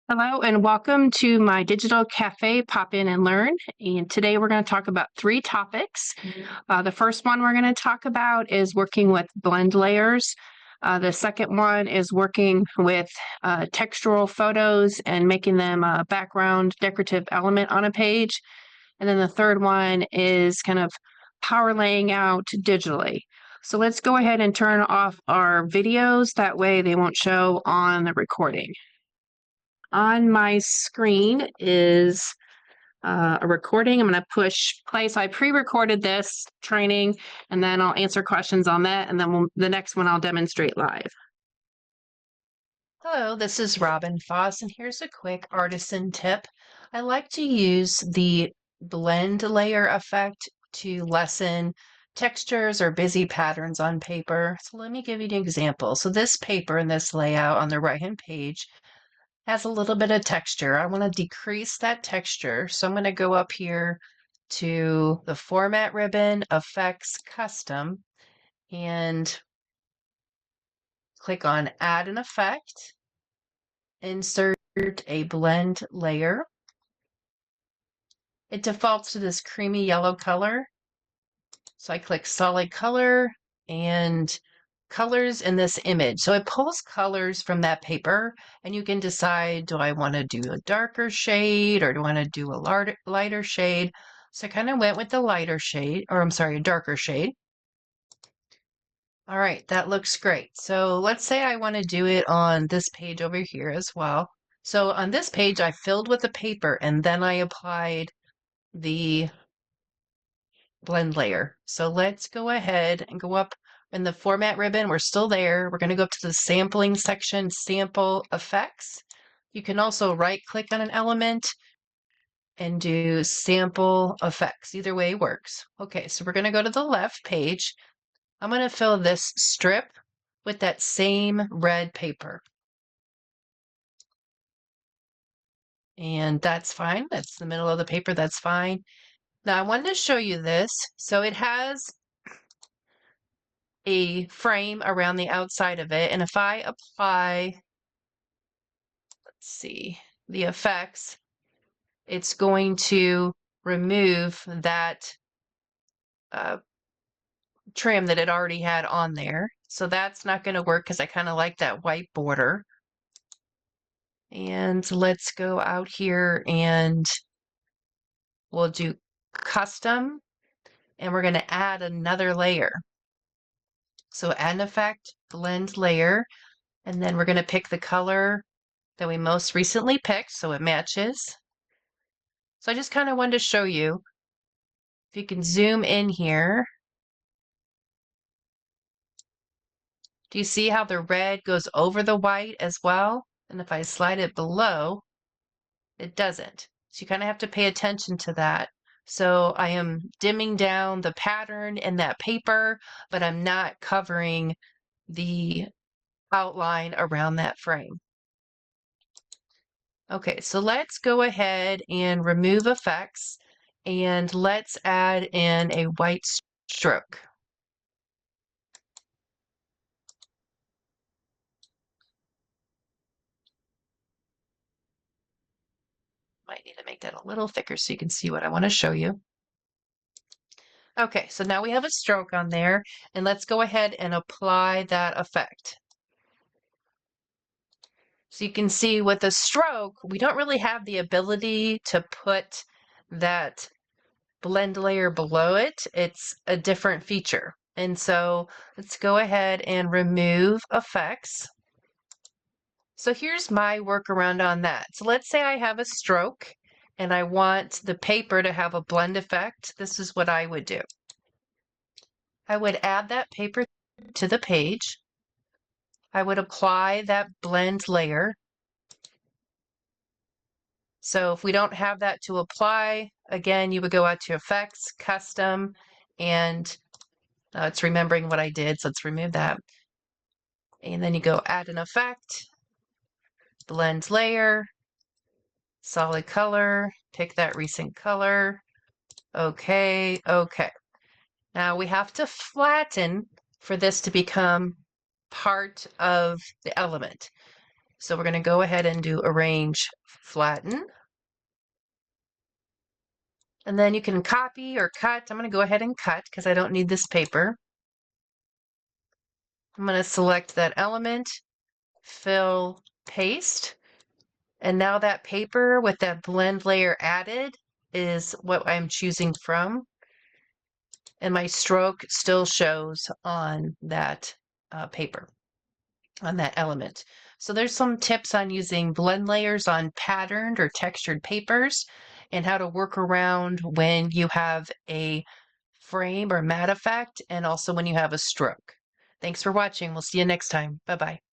Hello and welcome to my digital cafe Pop In and Learn. And today we're going to talk about three topics. The first one we're going to talk about is working with blend layers. The second one is working with textural photos and making them a background decorative element on a page. And then the third one is kind of power laying out digitally. So let's go ahead and turn off our videos. That way they won't show on the recording. On my screen is a recording. I'm going to push play. So I pre-recorded this training, and then I'll answer questions on that, and then the next one I'll demonstrate live. Hello, this is Robyn Foss, and here's a quick artisan tip. I like to use the blend layer effect to lessen textures or busy patterns on paper. So let me give you an example. So this paper and this layout on the right-hand page has a little bit of texture. I want to decrease that texture. So I'm going to go up here to the Format ribbon, Effects, Custom, and click on Add an Effect. Insert a blend layer. It defaults to this creamy yellow color. So I click solid color and colors in this image. So it pulls colors from that paper and you can decide, do I want to do a darker shade or do I want to do a lighter shade? So I kind of went with the lighter shade, or I'm sorry, a darker shade. All right, that looks great. So let's say I want to do it on this page over here as well. So on this page, I filled with the paper and then I applied the blend layer. So let's go ahead and go up in the format ribbon. We're still there. We're going to go up to the sampling section, sample effects. You can also right click on an element and do sample effects. Either way works. Okay, so we're going to go to the left page. I'm going to fill this strip with that same red paper. And that's fine. That's the middle of the paper. That's fine. Now I wanted to show you this. So it has a frame around the outside of it. And if I apply, let's see, the effects, it's going to remove that trim that it already had on there. So that's not going to work because I kind of like that white border. And let's go out here and we'll do custom and we're going to add another layer. So add an effect, blend layer, and then we're going to pick the color that we most recently picked so it matches. So I just kind of wanted to show you, if you can zoom in here, do you see how the red goes over the white as well? And if I slide it below, it doesn't. So you kind of have to pay attention to that. So I am dimming down the pattern in that paper, but I'm not covering the outline around that frame. Okay, so let's go ahead and remove effects and let's add in a white stroke. Might need to make that a little thicker so you can see what I want to show you. Okay, so now we have a stroke on there, and let's go ahead and apply that effect. So you can see with a stroke, we don't really have the ability to put that blend layer below it. It's a different feature. And so let's go ahead and remove effects. So here's my workaround on that. So let's say I have a stroke and I want the paper to have a blend effect. This is what I would do. I would add that paper to the page. I would apply that blend layer. So if we don't have that to apply, again, you would go out to Effects, Custom, and it's remembering what I did, so let's remove that. And then you go Add an Effect, Blend Layer, Solid Color, pick that recent color. Okay, okay. Now we have to flatten for this to become part of the element. So we're going to go ahead and do arrange, flatten. And then you can copy or cut. I'm going to go ahead and cut because I don't need this paper. I'm going to select that element, fill, paste. And now that paper with that blend layer added is what I'm choosing from. And my stroke still shows on that paper, on that element. So there's some tips on using blend layers on patterned or textured papers and how to work around when you have a frame or matte effect and also when you have a stroke. Thanks for watching. We'll see you next time. Bye-bye.